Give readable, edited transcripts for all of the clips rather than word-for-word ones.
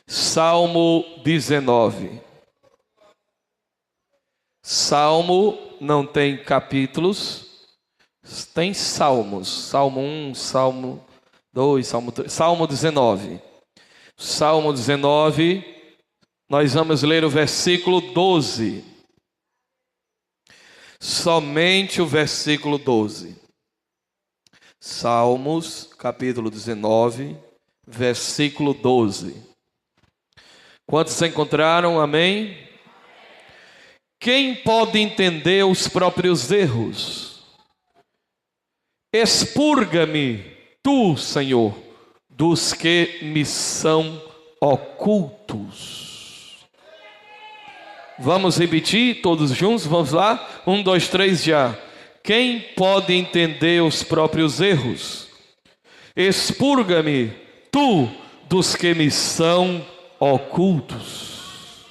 Salmo 19. Salmo não tem capítulos, tem salmos. Salmo 1, Salmo 2, Salmo 3, Salmo 19. Salmo 19, nós vamos ler o versículo 12. Somente o versículo 12. Salmos, capítulo 19, versículo 12. Quantos encontraram? Amém? Quem pode entender os próprios erros? Expurga-me, tu, Senhor, dos que me são ocultos. Vamos repetir todos juntos? Vamos lá? 1, 2, 3, já. Quem pode entender os próprios erros? Expurga-me, tu, dos que me são ocultos.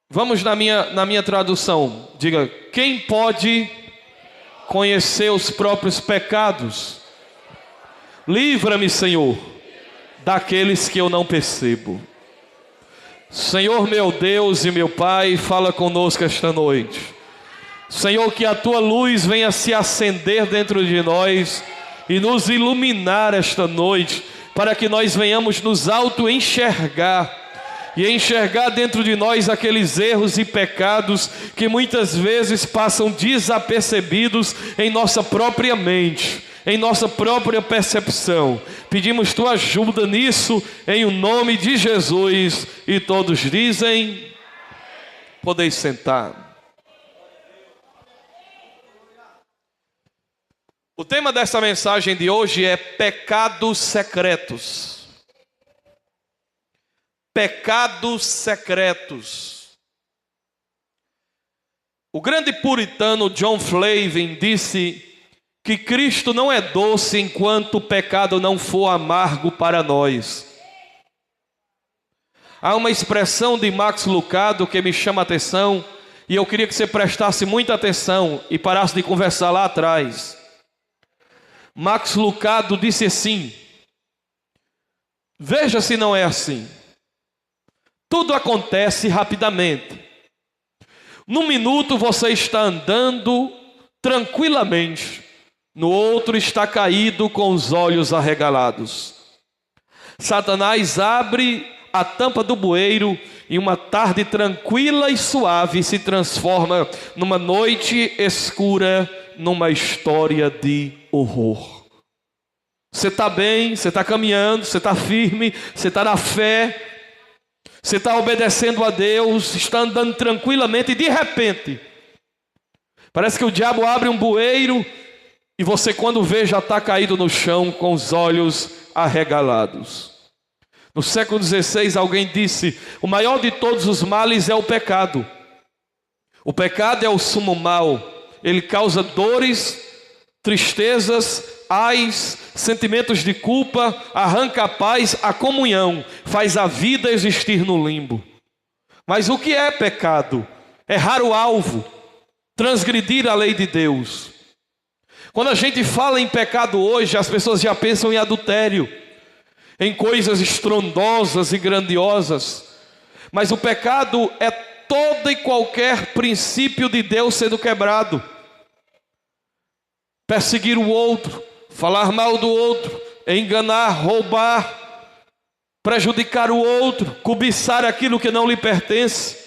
Vamos na minha tradução. Diga, quem pode conhecer os próprios pecados? Livra-me, Senhor, daqueles que eu não percebo. Senhor meu Deus e meu Pai, fala conosco esta noite. Senhor, que a Tua luz venha se acender dentro de nós e nos iluminar esta noite, para que nós venhamos nos auto-enxergar e enxergar dentro de nós aqueles erros e pecados que muitas vezes passam desapercebidos em nossa própria mente, em nossa própria percepção. Pedimos Tua ajuda nisso, em o nome de Jesus. E todos dizem: podeis sentar. O tema dessa mensagem de hoje é pecados secretos. Pecados secretos. O grande puritano John Flavel disse que Cristo não é doce enquanto o pecado não for amargo para nós. Há uma expressão de Max Lucado que me chama a atenção, e eu queria que você prestasse muita atenção e parasse de conversar lá atrás. Max Lucado disse assim: veja se não é assim. Tudo acontece rapidamente. Num minuto você está andando tranquilamente, no outro está caído com os olhos arregalados. Satanás abre a tampa do bueiro e uma tarde tranquila e suave se transforma numa noite escura, numa história de horror. Você está bem, você está caminhando, você está firme, você está na fé, você está obedecendo a Deus, está andando tranquilamente e de repente parece que o diabo abre um bueiro e você, quando vê, já está caído no chão com os olhos arregalados. No século XVI alguém disse: o maior de todos os males é o pecado. O pecado é o sumo mal. Ele causa dores, tristezas, ais, sentimentos de culpa, arranca a paz, a comunhão, faz a vida existir no limbo. Mas o que é pecado? Errar o alvo, transgredir a lei de Deus. Quando a gente fala em pecado hoje, as pessoas já pensam em adultério, em coisas estrondosas e grandiosas. Mas o pecado é todo e qualquer princípio de Deus sendo quebrado. Perseguir o outro, falar mal do outro, enganar, roubar, prejudicar o outro, cobiçar aquilo que não lhe pertence,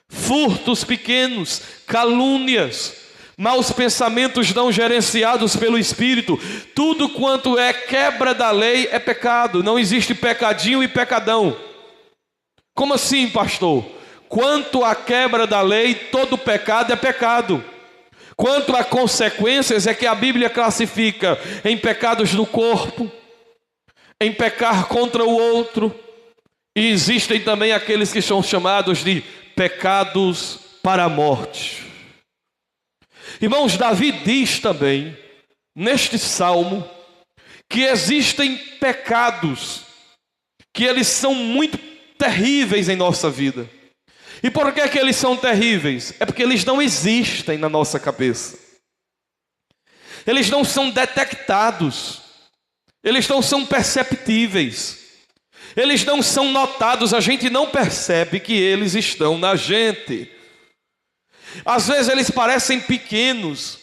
furtos pequenos, calúnias, maus pensamentos não gerenciados pelo Espírito. Tudo quanto é quebra da lei é pecado. Não existe pecadinho e pecadão. Como assim, pastor? Quanto à quebra da lei, todo pecado é pecado. Quanto a consequências, é que a Bíblia classifica em pecados do corpo, em pecar contra o outro, e existem também aqueles que são chamados de pecados para a morte. Irmãos, Davi diz também, neste salmo, que existem pecados, que eles são muito terríveis em nossa vida. E por que eles são terríveis? É porque eles não existem na nossa cabeça. Eles não são detectados. Eles não são perceptíveis. Eles não são notados, a gente não percebe que eles estão na gente. Às vezes eles parecem pequenos,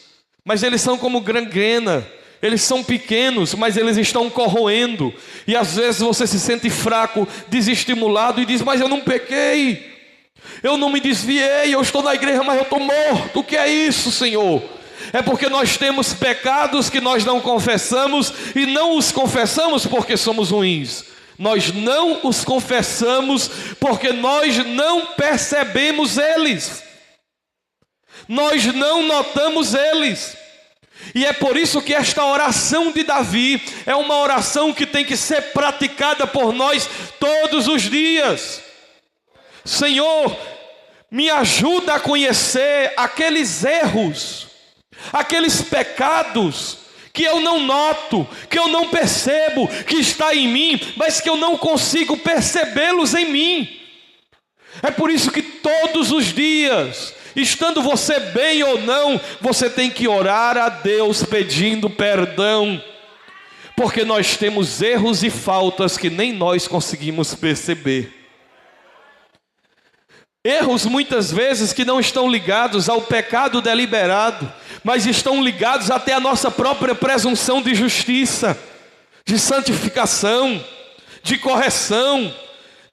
mas eles são como gangrena. Eles são pequenos, mas eles estão corroendo. E às vezes você se sente fraco, desestimulado e diz: mas eu não pequei, eu não me desviei, eu estou na igreja, mas eu estou morto. O que é isso, Senhor? É porque nós temos pecados que nós não confessamos, e não os confessamos porque somos ruins. Nós não os confessamos porque nós não percebemos eles. Nós não notamos eles. E é por isso que esta oração de Davi é uma oração que tem que ser praticada por nós todos os dias. Senhor, me ajuda a conhecer aqueles erros, aqueles pecados que eu não noto, que eu não percebo, que está em mim, mas que eu não consigo percebê-los em mim. É por isso que todos os dias, estando você bem ou não, você tem que orar a Deus pedindo perdão, porque nós temos erros e faltas que nem nós conseguimos perceber. Erros muitas vezes que não estão ligados ao pecado deliberado, mas estão ligados até à nossa própria presunção de justiça, de santificação, de correção,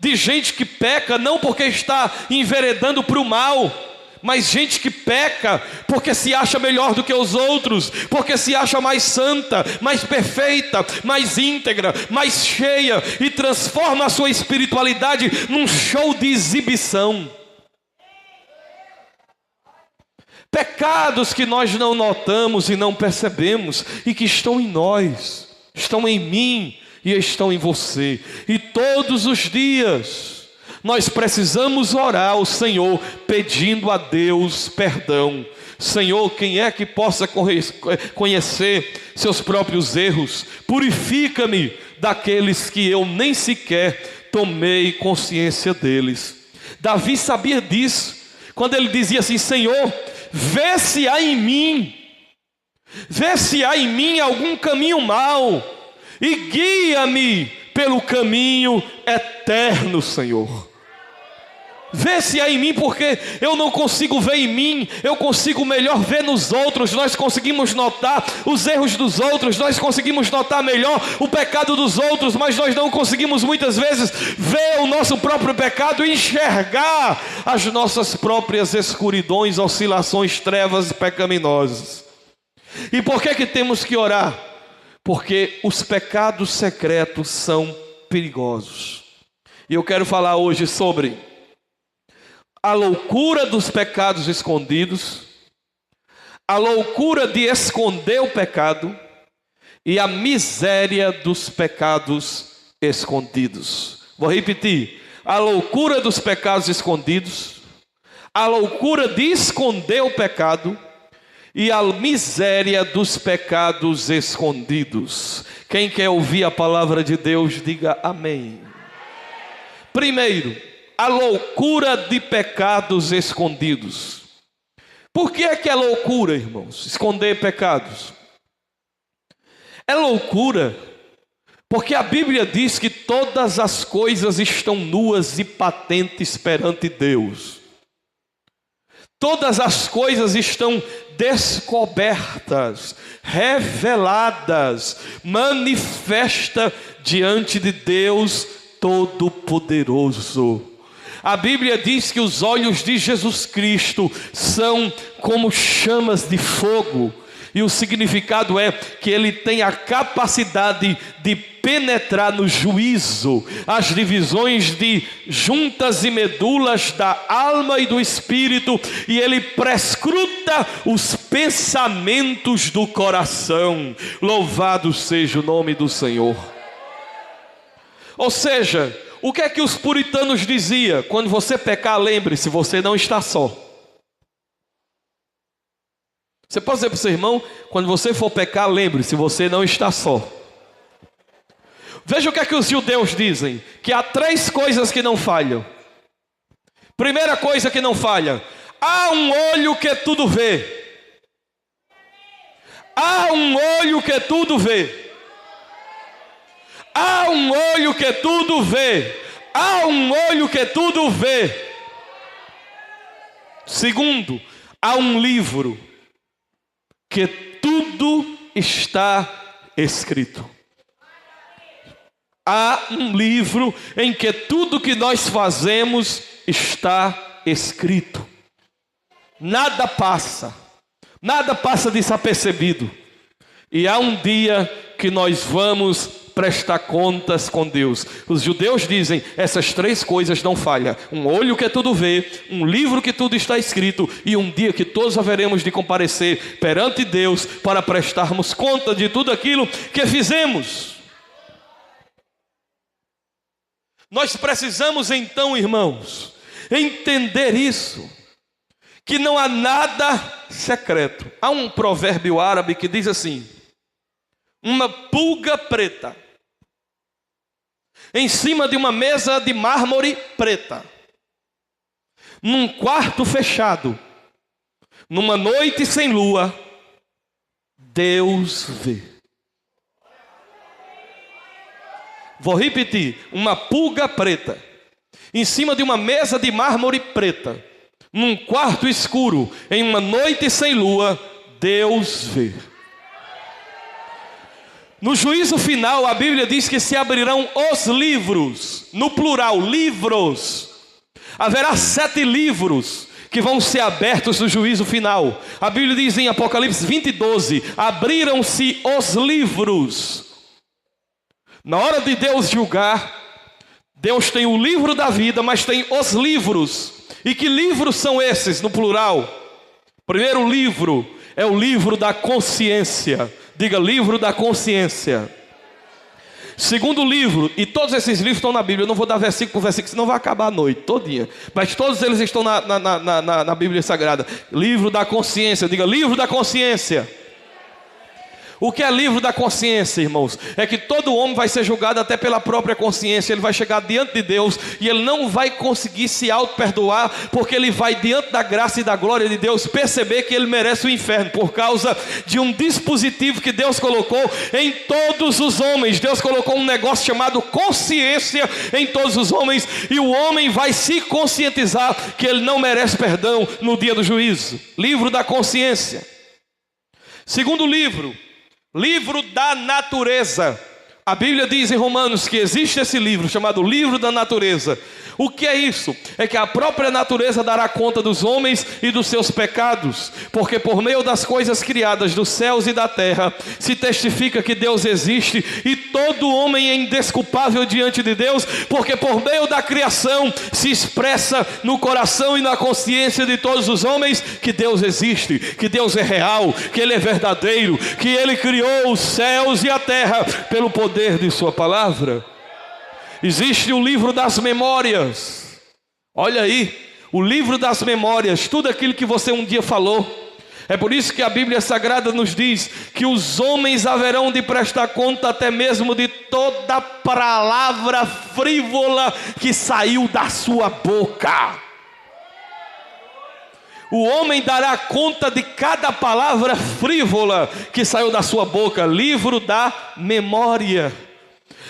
de gente que peca não porque está enveredando para o mal, mas gente que peca porque se acha melhor do que os outros, porque se acha mais santa, mais perfeita, mais íntegra, mais cheia, e transforma a sua espiritualidade num show de exibição. Pecados que nós não notamos e não percebemos, e que estão em nós, estão em mim e estão em você. E todos os dias nós precisamos orar ao Senhor pedindo a Deus perdão. Senhor, quem é que possa conhecer seus próprios erros? Purifica-me daqueles que eu nem sequer tomei consciência deles. Davi sabia disso, quando ele dizia assim: Senhor, vê se há em mim algum caminho mau, e guia-me pelo caminho eterno, Senhor. Vê se há em mim, porque eu não consigo ver em mim, eu consigo melhor ver nos outros. Nós conseguimos notar os erros dos outros, nós conseguimos notar melhor o pecado dos outros, mas nós não conseguimos muitas vezes ver o nosso próprio pecado e enxergar as nossas próprias escuridões, oscilações, trevas pecaminosas. E por que temos que orar? Porque os pecados secretos são perigosos. E eu quero falar hoje sobre a loucura dos pecados escondidos, a loucura de esconder o pecado e a miséria dos pecados escondidos. Vou repetir: a loucura dos pecados escondidos, a loucura de esconder o pecado e a miséria dos pecados escondidos. Quem quer ouvir a palavra de Deus, diga amém. Primeiro, a loucura de pecados escondidos. Por que é loucura, irmãos, esconder pecados? É loucura porque a Bíblia diz que todas as coisas estão nuas e patentes perante Deus. Todas as coisas estão descobertas, reveladas, manifesta diante de Deus Todo-Poderoso. A Bíblia diz que os olhos de Jesus Cristo são como chamas de fogo. E o significado é que ele tem a capacidade de penetrar no juízo, as divisões de juntas e medulas da alma e do espírito, e ele prescruta os pensamentos do coração. Louvado seja o nome do Senhor. Ou seja, o que é que os puritanos diziam? Quando você pecar, lembre-se, você não está só. Você pode dizer para o seu irmão: quando você for pecar, lembre-se, você não está só. Veja o que é que os judeus dizem: que há 3 coisas que não falham. Primeira coisa que não falha: há um olho que tudo vê. Há um olho que tudo vê. Há um olho que tudo vê. Há um olho que tudo vê. Segundo, há um livro que tudo está escrito. Há um livro em que tudo que nós fazemos está escrito. Nada passa desapercebido. E há um dia que nós vamos prestar contas com Deus. Os judeus dizem, essas três coisas não falham: um olho que tudo vê, um livro que tudo está escrito, e um dia que todos haveremos de comparecer perante Deus para prestarmos conta de tudo aquilo que fizemos. Nós precisamos então, irmãos, entender isso, que não há nada secreto. Há um provérbio árabe que diz assim: uma pulga preta em cima de uma mesa de mármore preta, num quarto fechado, numa noite sem lua, Deus vê. Vou repetir: uma pulga preta em cima de uma mesa de mármore preta, num quarto escuro, em uma noite sem lua, Deus vê. No juízo final, a Bíblia diz que se abrirão os livros, no plural, livros. Haverá 7 livros que vão ser abertos no juízo final. A Bíblia diz em Apocalipse 20:12, abriram-se os livros. Na hora de Deus julgar, Deus tem o livro da vida, mas tem os livros. E que livros são esses, no plural? Primeiro livro é o livro da consciência. Diga, livro da consciência. Segundo livro, e todos esses livros estão na Bíblia. Eu não vou dar versículo por versículo, senão vai acabar a noite todinha. Mas todos eles estão na Bíblia Sagrada. Livro da consciência. Diga, livro da consciência. O que é livro da consciência, irmãos? É que todo homem vai ser julgado até pela própria consciência. Ele vai chegar diante de Deus e ele não vai conseguir se auto-perdoar, porque ele vai diante da graça e da glória de Deus perceber que ele merece o inferno, por causa de um dispositivo que Deus colocou em todos os homens. Deus colocou um negócio chamado consciência em todos os homens, e o homem vai se conscientizar que ele não merece perdão no dia do juízo. Livro da consciência. Segundo livro, livro da natureza. A Bíblia diz em Romanos que existe esse livro chamado livro da natureza. O que é isso? É que a própria natureza dará conta dos homens e dos seus pecados, porque por meio das coisas criadas dos céus e da terra se testifica que Deus existe, e todo homem é indesculpável diante de Deus, porque por meio da criação se expressa no coração e na consciência de todos os homens que Deus existe, que Deus é real, que Ele é verdadeiro, que Ele criou os céus e a terra pelo poder de sua palavra. Existe o livro das memórias. Olha aí, o livro das memórias, tudo aquilo que você um dia falou. É por isso que a Bíblia Sagrada nos diz que os homens haverão de prestar conta até mesmo de toda palavra frívola que saiu da sua boca. O homem dará conta de cada palavra frívola que saiu da sua boca. Livro da memória.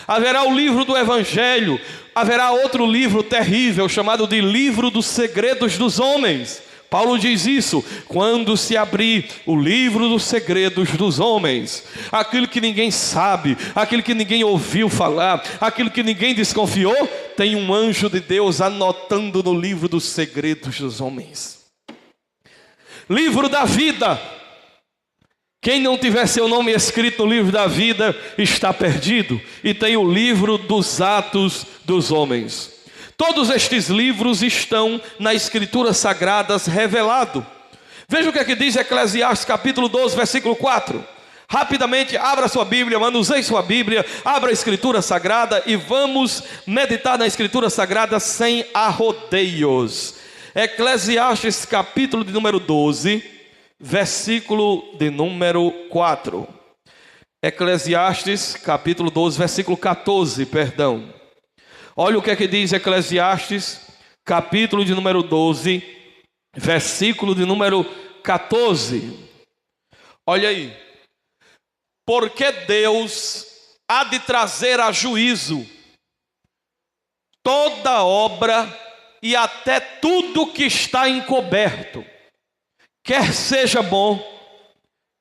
Haverá o livro do Evangelho. Haverá outro livro terrível chamado de livro dos segredos dos homens. Paulo diz isso: quando se abrir o livro dos segredos dos homens, aquilo que ninguém sabe, aquilo que ninguém ouviu falar, aquilo que ninguém desconfiou, tem um anjo de Deus anotando no livro dos segredos dos homens. Livro da vida. Quem não tiver seu nome escrito no livro da vida está perdido. E tem o livro dos atos dos homens. Todos estes livros estão nas Escrituras Sagradas revelado. Veja o que é que diz Eclesiastes capítulo 12, versículo 4. Rapidamente, abra sua Bíblia, manuseie sua Bíblia, abra a Escritura Sagrada e vamos meditar na Escritura Sagrada sem arrodeios. Eclesiastes capítulo de número 12, versículo de número 4. Eclesiastes capítulo 12, versículo 14, perdão. Olha o que é que diz Eclesiastes capítulo de número 12, versículo de número 14. Olha aí. Porque Deus há de trazer a juízo toda obra e até tudo que está encoberto, quer seja bom,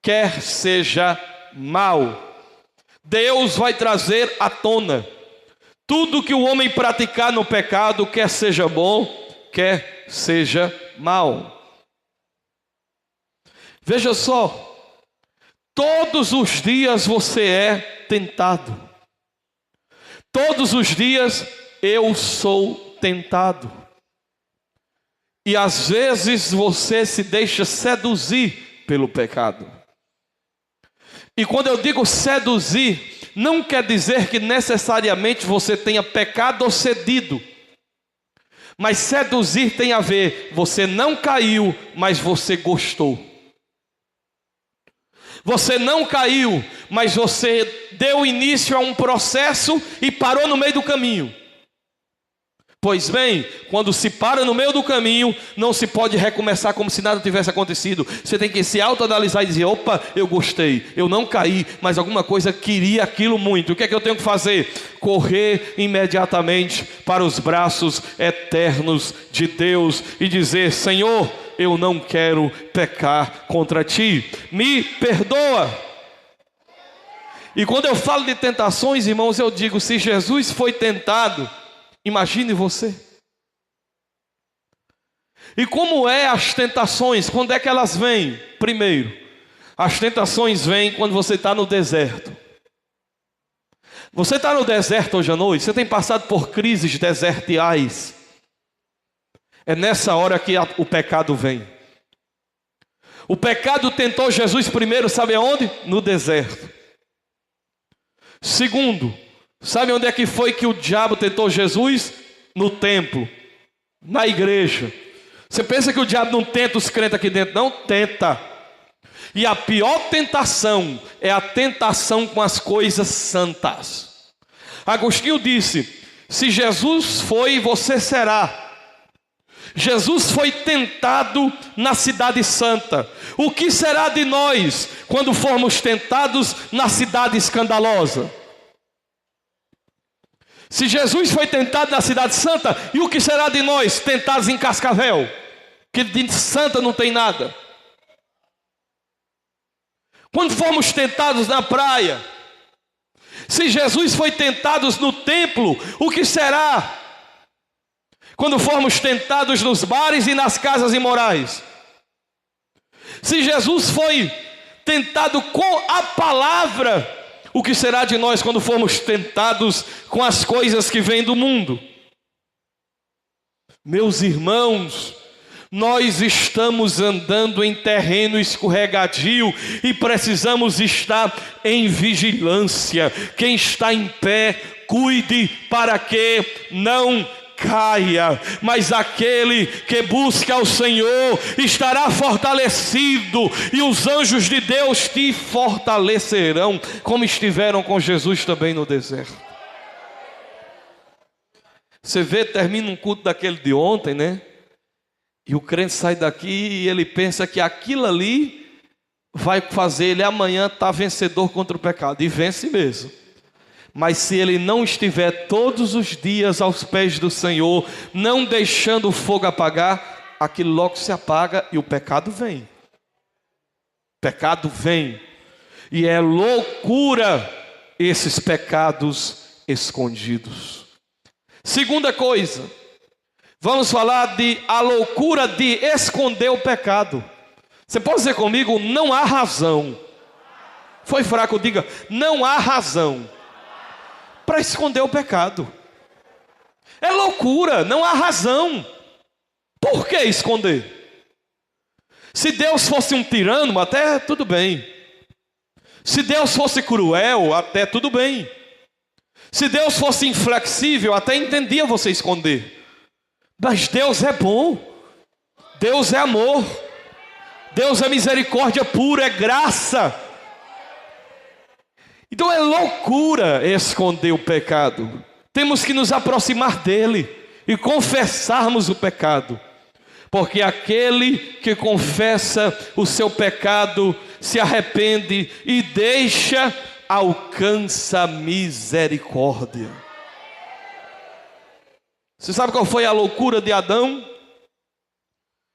quer seja mal. Deus vai trazer à tona tudo que o homem praticar no pecado, quer seja bom, quer seja mal. Veja só, todos os dias você é tentado. Todos os dias eu sou tentado. E às vezes você se deixa seduzir pelo pecado. E quando eu digo seduzir, não quer dizer que necessariamente você tenha pecado ou cedido. Mas seduzir tem a ver, você não caiu, mas você gostou. Você não caiu, mas você deu início a um processo e parou no meio do caminho. Pois bem, quando se para no meio do caminho, não se pode recomeçar como se nada tivesse acontecido. Você tem que se autoanalisar e dizer: opa, eu gostei, eu não caí, mas alguma coisa queria aquilo muito. O que é que eu tenho que fazer? Correr imediatamente para os braços eternos de Deus e dizer: Senhor, eu não quero pecar contra ti, me perdoa. E quando eu falo de tentações, irmãos, eu digo: se Jesus foi tentado, imagine você. E como é as tentações? Quando é que elas vêm? Primeiro, as tentações vêm quando você está no deserto. Você está no deserto hoje à noite, você tem passado por crises desertiais. É nessa hora que o pecado vem. O pecado tentou Jesus primeiro, sabe aonde? No deserto. Segundo, sabe onde é que foi que o diabo tentou Jesus? No templo, na igreja. Você pensa que o diabo não tenta os crentes aqui dentro? Não, tenta. E a pior tentação é a tentação com as coisas santas. Agostinho disse: se Jesus foi, você será. Jesus foi tentado na cidade santa. O que será de nós quando formos tentados na cidade escandalosa? Se Jesus foi tentado na cidade santa, e o que será de nós tentados em Cascavel? Que de santa não tem nada. Quando formos tentados na praia, se Jesus foi tentado no templo, o que será quando formos tentados nos bares e nas casas imorais? Se Jesus foi tentado com a palavra, o que será de nós quando formos tentados com as coisas que vêm do mundo? Meus irmãos, nós estamos andando em terreno escorregadio e precisamos estar em vigilância. Quem está em pé, cuide para que não caia, mas aquele que busca ao Senhor estará fortalecido, e os anjos de Deus te fortalecerão, como estiveram com Jesus também no deserto. Você vê, termina um culto daquele de ontem, né? E o crente sai daqui e ele pensa que aquilo ali vai fazer ele amanhã estar vencedor contra o pecado, e vence mesmo. Mas se ele não estiver todos os dias aos pés do Senhor, não deixando o fogo apagar, aquilo logo se apaga e o pecado vem. O pecado vem. E é loucura esses pecados escondidos. Segunda coisa, vamos falar de a loucura de esconder o pecado. Você pode dizer comigo: não há razão. Foi fraco, diga: não há razão para esconder o pecado. É loucura, não há razão. Por que esconder? Se Deus fosse um tirano, até tudo bem. Se Deus fosse cruel, até tudo bem. Se Deus fosse inflexível, até entendia você esconder. Mas Deus é bom, Deus é amor, Deus é misericórdia pura, é graça. Então é loucura esconder o pecado. Temos que nos aproximar dele e confessarmos o pecado, porque aquele que confessa o seu pecado, se arrepende e deixa alcança misericórdia. Você sabe qual foi a loucura de Adão?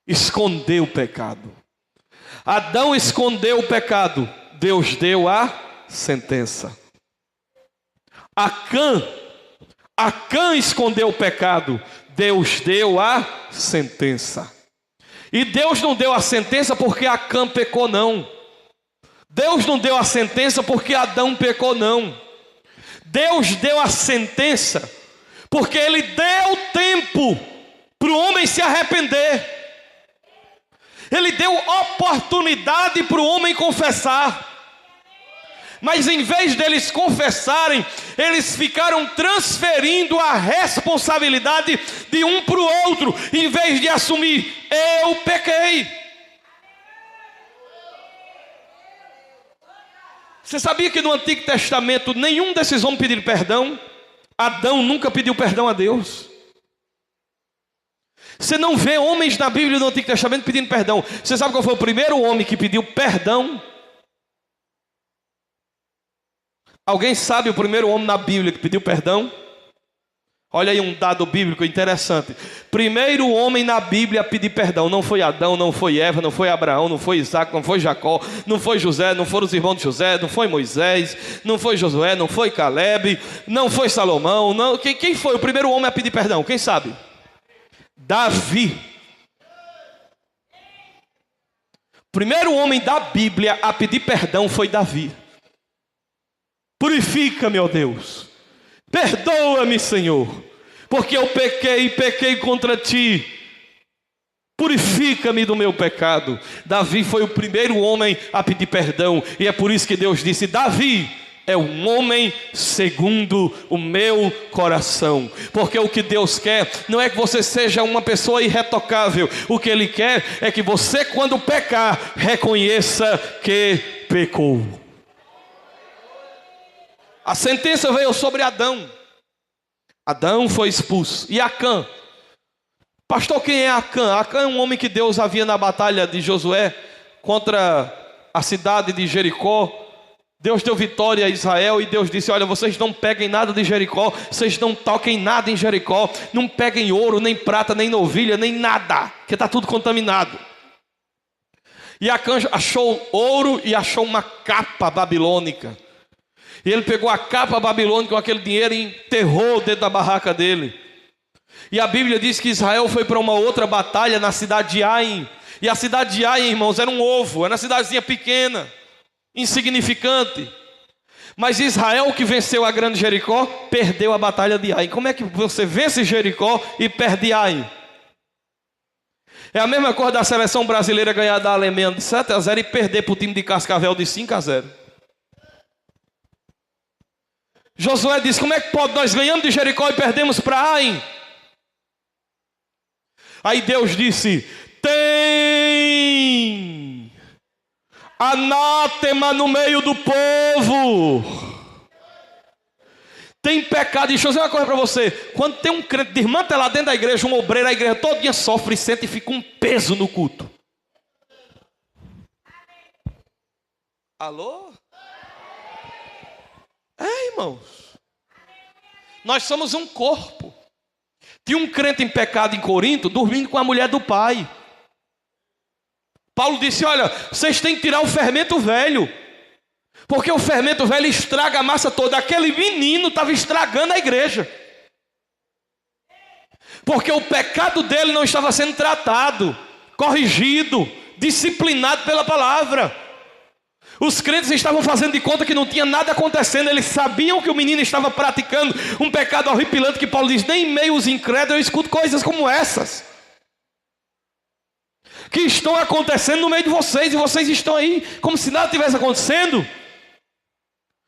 Escondeu o pecado. Adão escondeu o pecado, Deus deu a sentença. Acã escondeu o pecado, Deus deu a sentença. E Deus não deu a sentença porque Acã pecou, não. Deus não deu a sentença porque Adão pecou, não. Deus deu a sentença porque Ele deu tempo para o homem se arrepender. Ele deu oportunidade para o homem confessar. Mas em vez deles confessarem, eles ficaram transferindo a responsabilidade de um para o outro, em vez de assumir: eu pequei. Você sabia que no Antigo Testamento nenhum desses homens pediram perdão? Adão nunca pediu perdão a Deus. Você não vê homens na Bíblia do Antigo Testamento pedindo perdão. Você sabe qual foi o primeiro homem que pediu perdão? Alguém sabe o primeiro homem na Bíblia que pediu perdão? Olha aí um dado bíblico interessante. Primeiro homem na Bíblia a pedir perdão. Não foi Adão, não foi Eva, não foi Abraão, não foi Isaac, não foi Jacó, não foi José, não foram os irmãos de José, não foi Moisés, não foi Josué, não foi Caleb, não foi Salomão. Não. Quem foi o primeiro homem a pedir perdão? Quem sabe? Davi. O primeiro homem da Bíblia a pedir perdão foi Davi. Purifica-me, ó Deus. Perdoa-me, Senhor, porque eu pequei contra ti. Purifica-me do meu pecado. Davi foi o primeiro homem a pedir perdão. E é por isso que Deus disse: Davi é um homem segundo o meu coração. Porque o que Deus quer não é que você seja uma pessoa irretocável. O que Ele quer é que você, quando pecar, reconheça que pecou. A sentença veio sobre Adão. Adão foi expulso. E Acã? Pastor, quem é Acã? Acã é um homem que Deus havia na batalha de Josué contra a cidade de Jericó. Deus deu vitória a Israel e Deus disse: olha, vocês não peguem nada de Jericó, vocês não toquem nada em Jericó, não peguem ouro, nem prata, nem novilha, nem nada, que está tudo contaminado. E Acã achou ouro e achou uma capa babilônica. E ele pegou a capa babilônica com aquele dinheiro e enterrou dentro da barraca dele. E a Bíblia diz que Israel foi para uma outra batalha na cidade de Aim. E a cidade de Aim, irmãos, era um ovo, era uma cidadezinha pequena, insignificante. Mas Israel, que venceu a grande Jericó, perdeu a batalha de Aim. Como é que você vence Jericó e perde Aim? É a mesma coisa da seleção brasileira ganhar da Alemanha de 7-0 e perder para o time de Cascavel de 5-0. Josué disse: como é que pode? Nós ganhamos de Jericó e perdemos para Aim. Aí Deus disse: tem anátema no meio do povo. Tem pecado. Deixa eu dizer uma coisa para você: quando tem um crente desmantelado dentro da igreja, um obreiro, a igreja todo dia sofre, sente e fica um peso no culto. Alô? Irmãos, nós somos um corpo. Tinha um crente em pecado em Corinto, dormindo com a mulher do pai. Paulo disse: olha, vocês têm que tirar o fermento velho, porque o fermento velho estraga a massa toda. Aquele menino estava estragando a igreja, porque o pecado dele não estava sendo tratado, corrigido, disciplinado pela palavra. Os crentes estavam fazendo de conta que não tinha nada acontecendo. Eles sabiam que o menino estava praticando um pecado horripilante, que Paulo diz: nem em meio aos incrédulos eu escuto coisas como essas, que estão acontecendo no meio de vocês, e vocês estão aí como se nada tivesse acontecendo.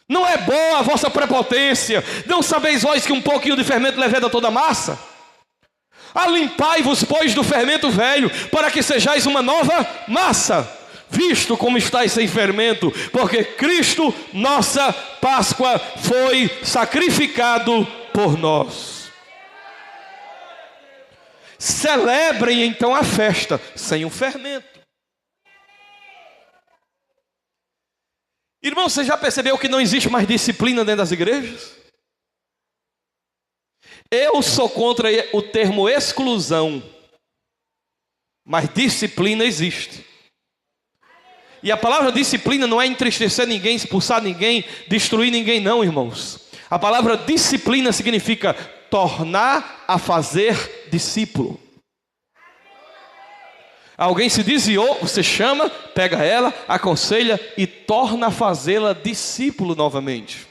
Não é boa a vossa prepotência. Não sabeis vós que um pouquinho de fermento leveda toda a massa? Alimpai-vos, pois, do fermento velho, para que sejais uma nova massa, visto como estáis sem fermento, porque Cristo, nossa Páscoa, foi sacrificado por nós. Celebrem então a festa sem o fermento. Irmão, você já percebeu que não existe mais disciplina dentro das igrejas? Eu sou contra o termo exclusão, mas disciplina existe. E a palavra disciplina não é entristecer ninguém, expulsar ninguém, destruir ninguém, não, irmãos. A palavra disciplina significa tornar a fazer discípulo. Alguém se desviou, você chama, pega ela, aconselha e torna a fazê-la discípulo novamente.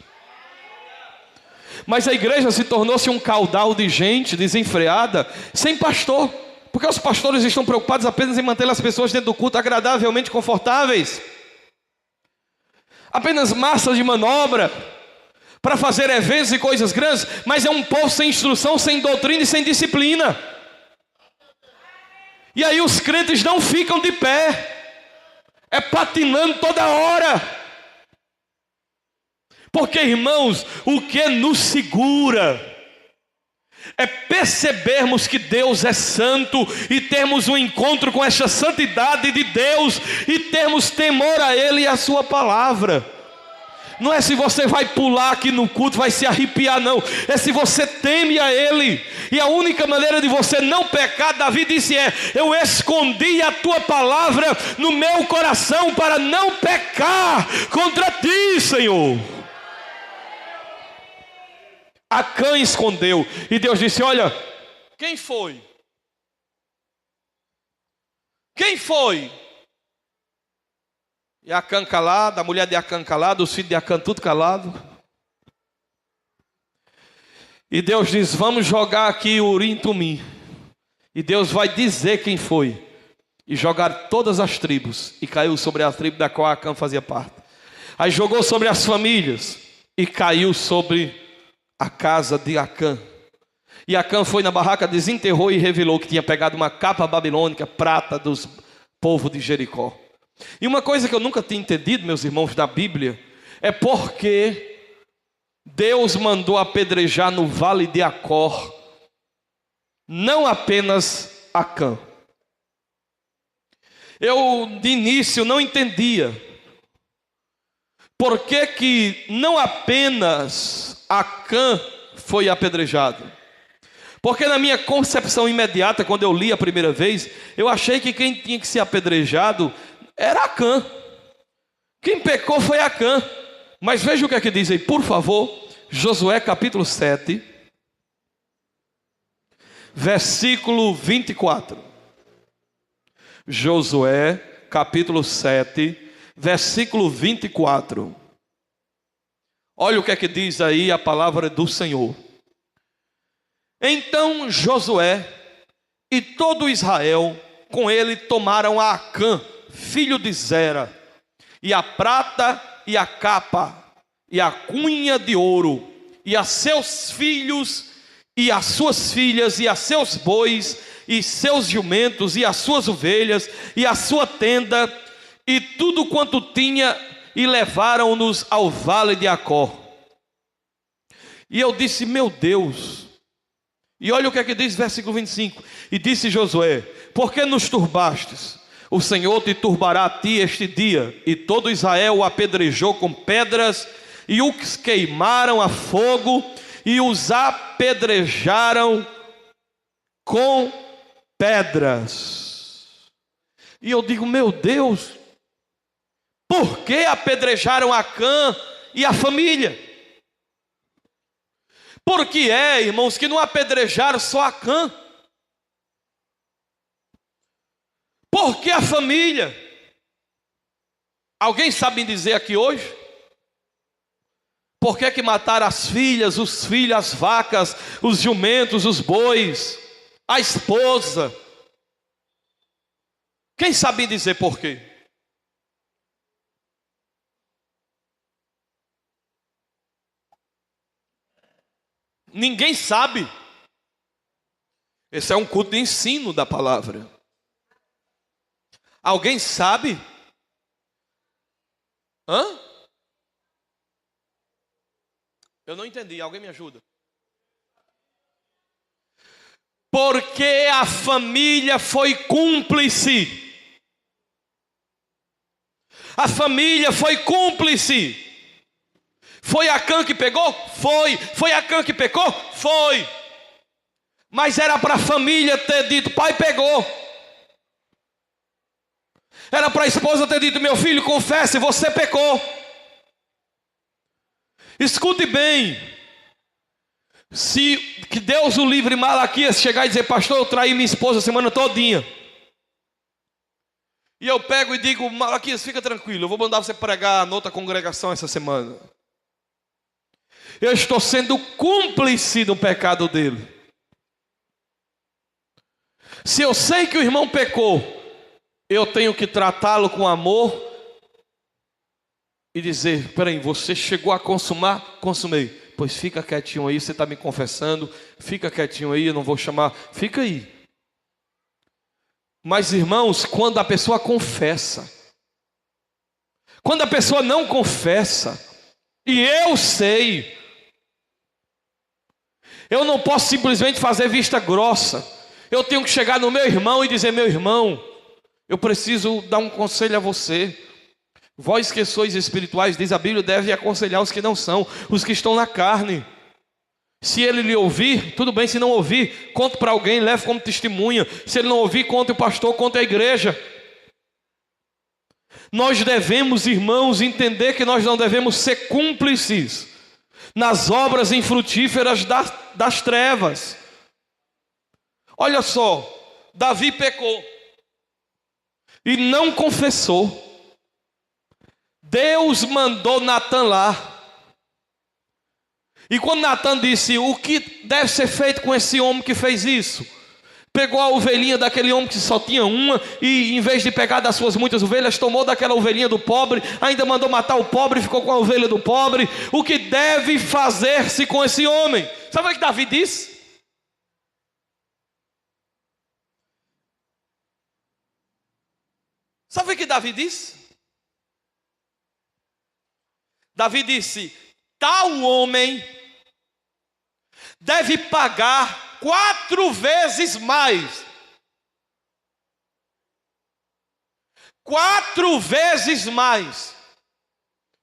Mas a igreja se tornou-se um caudal de gente desenfreada, sem pastor. Porque os pastores estão preocupados apenas em manter as pessoas dentro do culto agradavelmente confortáveis. Apenas massa de manobra para fazer eventos e coisas grandes, mas é um povo sem instrução, sem doutrina e sem disciplina. E aí os crentes não ficam de pé, é patinando toda hora. Porque, irmãos, o que nos segura é percebermos que Deus é santo e termos um encontro com essa santidade de Deus e termos temor a Ele e a sua palavra. Não é se você vai pular aqui no culto, vai se arrepiar, não. É se você teme a Ele. E a única maneira de você não pecar, Davi disse, eu escondi a tua palavra no meu coração para não pecar contra ti, Senhor. Acã escondeu. E Deus disse, olha, quem foi? Quem foi? E Acã calado, a mulher de Acã calada, os filhos de Acã tudo calado. E Deus diz, vamos jogar aqui o Urim e Tumim. E Deus vai dizer quem foi. E jogar todas as tribos. E caiu sobre a tribo da qual Acã fazia parte. Aí jogou sobre as famílias. E caiu sobre a casa de Acã. E Acã foi na barraca, desenterrou e revelou que tinha pegado uma capa babilônica, prata dos povos de Jericó. E uma coisa que eu nunca tinha entendido, meus irmãos, da Bíblia, é porque Deus mandou apedrejar no vale de Acor, não apenas Acã. Eu de início não entendia por que não apenas Acã foi apedrejado. Porque na minha concepção imediata, quando eu li a primeira vez, eu achei que quem tinha que ser apedrejado era Acã. Quem pecou foi Acã. Mas veja o que é que diz aí, por favor, Josué capítulo 7, versículo 24. Josué capítulo 7, versículo 24. Olha o que é que diz aí a palavra do Senhor. Então Josué e todo Israel com ele tomaram a Acã, filho de Zera, e a prata e a capa, e a cunha de ouro, e a seus filhos, e as suas filhas, e a seus bois, e seus jumentos, e as suas ovelhas, e a sua tenda, e tudo quanto tinha, e levaram-nos ao vale de Acor. E eu disse, meu Deus. E olha o que é que diz versículo 25. E disse Josué, por que nos turbastes? O Senhor te turbará a ti este dia. E todo Israel o apedrejou com pedras, e os queimaram a fogo, e os apedrejaram com pedras. E eu digo, meu Deus, por que apedrejaram Acã e a família? Por que irmãos, que não apedrejaram só Acã? Por que a família? Alguém sabe me dizer aqui hoje? Por que mataram as filhas, os filhos, as vacas, os jumentos, os bois, a esposa? Quem sabe me dizer por quê? Ninguém sabe. Esse é um culto de ensino da palavra. Alguém sabe? Eu não entendi, alguém me ajuda. Porque a família foi cúmplice. A família foi cúmplice. Foi Acã que pegou? Foi. Foi Acã que pecou? Foi. Mas era para a família ter dito: pai pegou. Era para a esposa ter dito: meu filho, confesse, você pecou. Escute bem. Se que Deus o livre, Malaquias chegar e dizer: pastor, eu traí minha esposa a semana todinha. E eu pego e digo: Malaquias, fica tranquilo, eu vou mandar você pregar noutra congregação essa semana. Eu estou sendo cúmplice do pecado dele. Se eu sei que o irmão pecou, eu tenho que tratá-lo com amor e dizer: peraí, você chegou a consumar? Consumei. Pois fica quietinho aí, você está me confessando. Fica quietinho aí, eu não vou chamar. Fica aí. Mas irmãos, quando a pessoa confessa, quando a pessoa não confessa, e eu sei, eu não posso simplesmente fazer vista grossa. Eu tenho que chegar no meu irmão e dizer: meu irmão, eu preciso dar um conselho a você. Vós que sois espirituais, diz a Bíblia, deve aconselhar os que não são, os que estão na carne. Se ele lhe ouvir, tudo bem. Se não ouvir, conte para alguém, leve como testemunha. Se ele não ouvir, conte o pastor, conte a igreja. Nós devemos, irmãos, entender que nós não devemos ser cúmplices nas obras infrutíferas das trevas. Olha só, Davi pecou e não confessou. Deus mandou Natan lá. E quando Natan disse: o que deve ser feito com esse homem que fez isso? Pegou a ovelhinha daquele homem que só tinha uma, e em vez de pegar das suas muitas ovelhas, tomou daquela ovelhinha do pobre, ainda mandou matar o pobre e ficou com a ovelha do pobre. O que deve fazer-se com esse homem? Sabe o que Davi disse? Sabe o que Davi disse? Davi disse: tal homem deve pagar 4 vezes mais. 4 vezes mais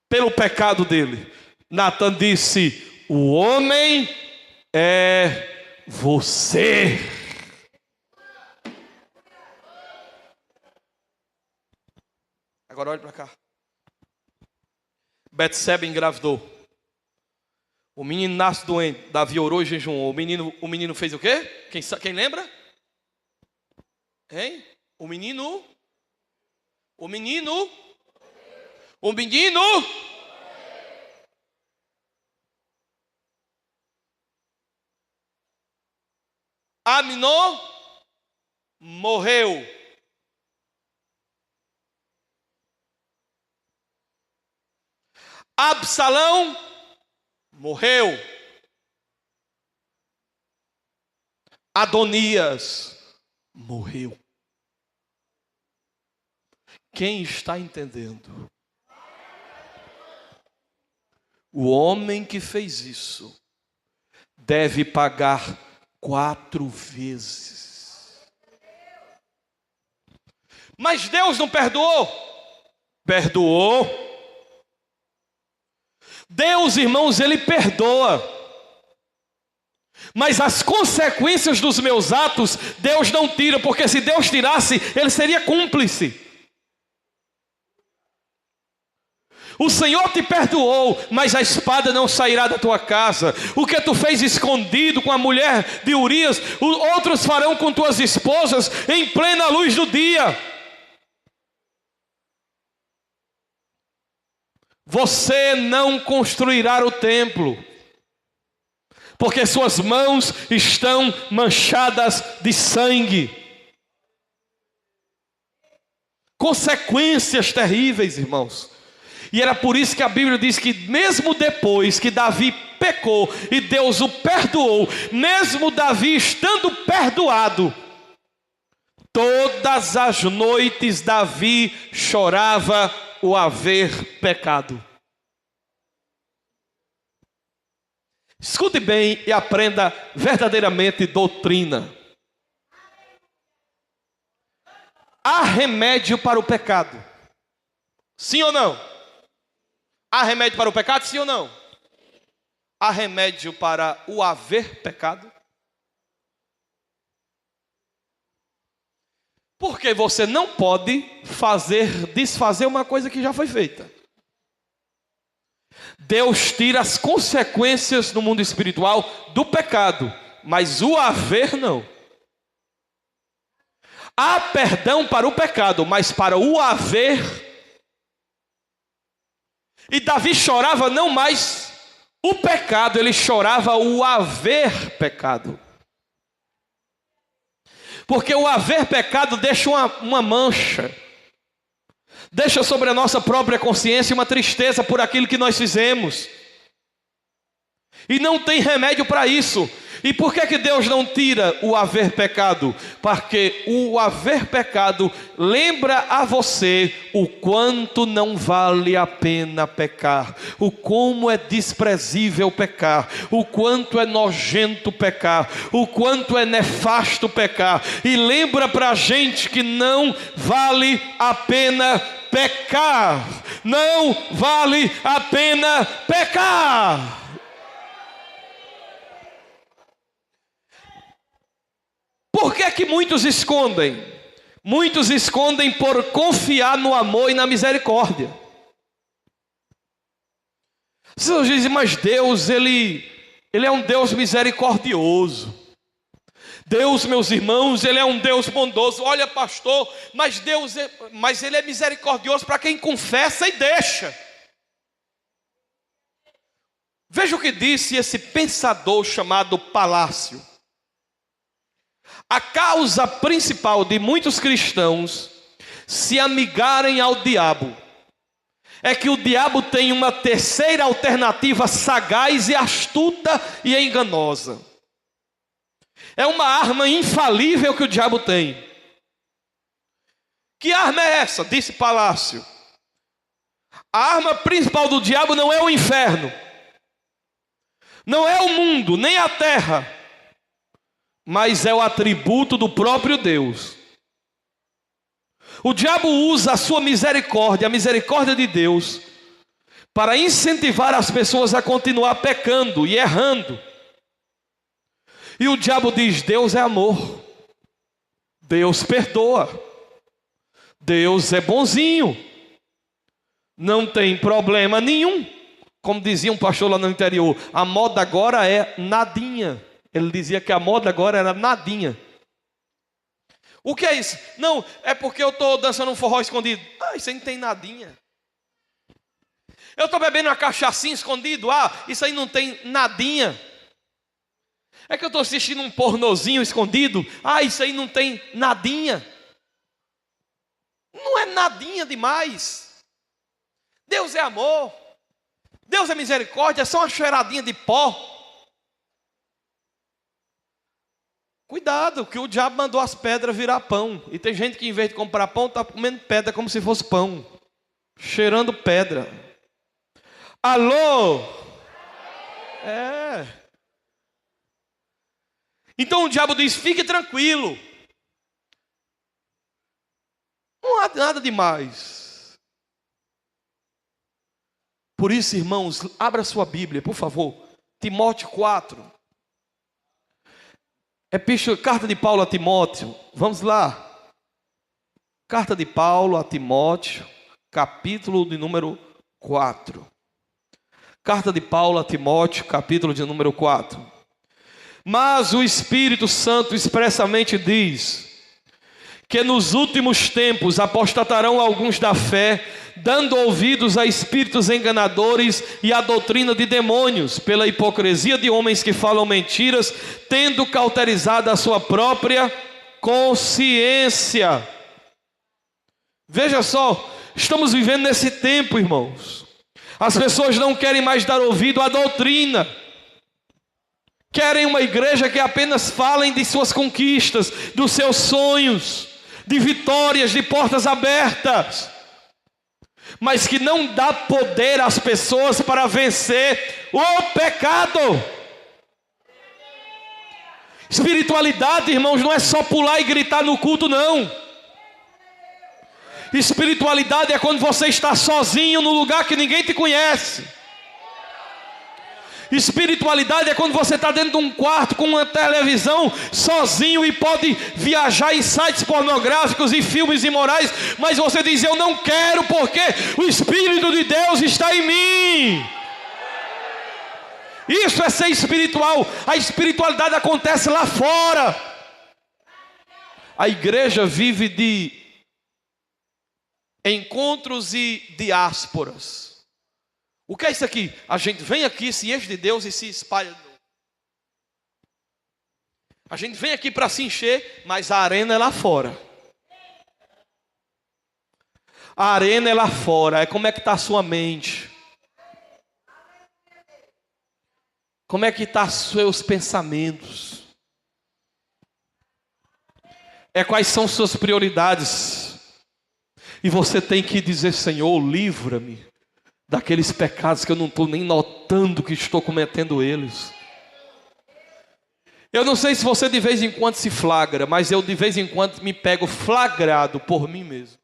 pelo pecado dele. Natan disse: o homem é você. Agora olhe para cá. Betseba engravidou. O menino nasce doente. Davi orou e jejuou. O menino fez o quê? Quem lembra? Hein? O menino Aminon morreu. Absalão morreu. Adonias morreu. Quem está entendendo? O homem que fez isso deve pagar 4 vezes. Mas Deus não perdoou? Perdoou. Deus, irmãos, Ele perdoa. Mas as consequências dos meus atos, Deus não tira, porque se Deus tirasse, Ele seria cúmplice. O Senhor te perdoou, mas a espada não sairá da tua casa. O que tu fez escondido com a mulher de Urias, outros farão com tuas esposas em plena luz do dia. Você não construirá o templo, porque suas mãos estão manchadas de sangue. Consequências terríveis, irmãos. E era por isso que a Bíblia diz que mesmo depois que Davi pecou e Deus o perdoou, mesmo Davi estando perdoado, todas as noites Davi chorava o haver pecado. Escute bem e aprenda verdadeiramente doutrina. Há remédio para o pecado. Sim ou não? Há remédio para o pecado, sim ou não? Há remédio para o haver pecado? Porque você não pode desfazer uma coisa que já foi feita. Deus tira as consequências no mundo espiritual do pecado, mas o haver não. Há perdão para o pecado, mas para o haver. E Davi chorava não mais o pecado, ele chorava o haver pecado. Porque o haver pecado deixa uma mancha, deixa sobre a nossa própria consciência uma tristeza por aquilo que nós fizemos. E não tem remédio para isso. E por que Deus não tira o haver pecado? Porque o haver pecado lembra a você o quanto não vale a pena pecar, o como é desprezível pecar, o quanto é nojento pecar, o quanto é nefasto pecar. E lembra para a gente que não vale a pena pecar. Não vale a pena pecar. Por que é que muitos escondem? Muitos escondem por confiar no amor e na misericórdia. Vocês dizem, mas Deus, Ele é um Deus misericordioso. Deus, meus irmãos, Ele é um Deus bondoso. Olha, pastor, mas Ele é misericordioso para quem confessa e deixa. Veja o que disse esse pensador chamado Palácio. A causa principal de muitos cristãos se amigarem ao diabo é que o diabo tem uma terceira alternativa sagaz e astuta e enganosa. É uma arma infalível que o diabo tem. Que arma é essa? Disse Palácio. A arma principal do diabo não é o inferno, não é o mundo, nem a terra, mas é o atributo do próprio Deus. O diabo usa a sua misericórdia, a misericórdia de Deus, para incentivar as pessoas a continuar pecando e errando. E o diabo diz: Deus é amor, Deus perdoa, Deus é bonzinho, não tem problema nenhum. Como dizia um pastor lá no interior, a moda agora é nadinha. Ele dizia que a moda agora era nadinha. O que é isso? Não, é porque eu estou dançando um forró escondido. Isso aí não tem nadinha. Eu estou bebendo uma cachaçinha escondido. Isso aí não tem nadinha. É que eu estou assistindo um pornozinho escondido. Isso aí não tem nadinha. Não é nadinha demais. Deus é amor, Deus é misericórdia, é só uma cheiradinha de pó. Cuidado, que o diabo mandou as pedras virar pão. E tem gente que em vez de comprar pão, está comendo pedra como se fosse pão, cheirando pedra. Alô? Então o diabo diz: fique tranquilo, não há nada demais. Por isso, irmãos, abra sua Bíblia, por favor. Timóteo 4. Carta de Paulo a Timóteo, vamos lá. Carta de Paulo a Timóteo, capítulo de número 4. Carta de Paulo a Timóteo, capítulo de número 4. Mas o Espírito Santo expressamente diz que nos últimos tempos apostatarão alguns da fé, dando ouvidos a espíritos enganadores e à doutrina de demônios, pela hipocrisia de homens que falam mentiras, tendo cauterizado a sua própria consciência. Veja só, estamos vivendo nesse tempo, irmãos. As pessoas não querem mais dar ouvido à doutrina. Querem uma igreja que apenas falem de suas conquistas, dos seus sonhos, de vitórias, de portas abertas, mas que não dá poder às pessoas para vencer o pecado. Espiritualidade, irmãos, não é só pular e gritar no culto, não. Espiritualidade é quando você está sozinho no lugar que ninguém te conhece. Espiritualidade é quando você está dentro de um quarto com uma televisão sozinho e pode viajar em sites pornográficos e filmes imorais, mas você diz: eu não quero, porque o Espírito de Deus está em mim. Isso é ser espiritual. A espiritualidade acontece lá fora. A igreja vive de encontros e diásporas. O que é isso aqui? A gente vem aqui, se enche de Deus e se espalha. A gente vem aqui para se encher, mas a arena é lá fora. A arena é lá fora. É como é que está a sua mente. Como é que estão os seus pensamentos. É quais são suas prioridades. E você tem que dizer: Senhor, livra-me daqueles pecados que eu não estou nem notando que estou cometendo eles. Eu não sei se você de vez em quando se flagra, mas eu de vez em quando me pego flagrado por mim mesmo.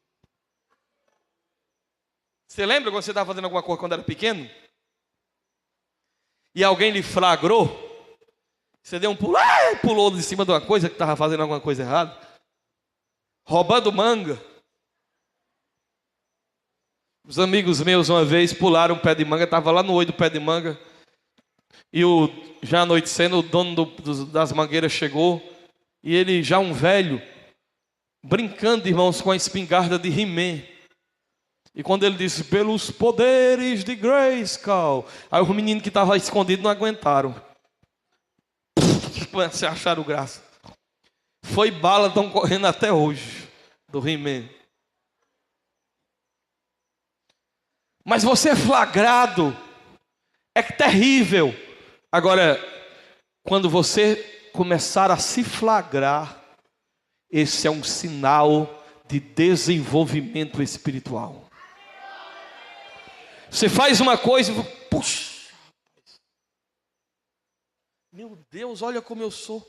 Você lembra quando você estava fazendo alguma coisa quando era pequeno? E alguém lhe flagrou? Você deu um pulo, pulou de cima de uma coisa que estava fazendo alguma coisa errada? Roubando manga. Os amigos meus uma vez pularam um pé de manga, estava lá no olho do pé de manga, e já anoitecendo, o dono das mangueiras chegou, e ele já um velho, brincando, irmãos, com a espingarda de He-Man. E quando ele disse: pelos poderes de Grayskull, aí os meninos que estavam escondidos não aguentaram. Se acharam graça. Foi bala, estão correndo até hoje, do He-Man. Mas você é flagrado, é terrível. Agora, quando você começar a se flagrar, esse é um sinal de desenvolvimento espiritual. Você faz uma coisa e puxa, meu Deus, olha como eu sou,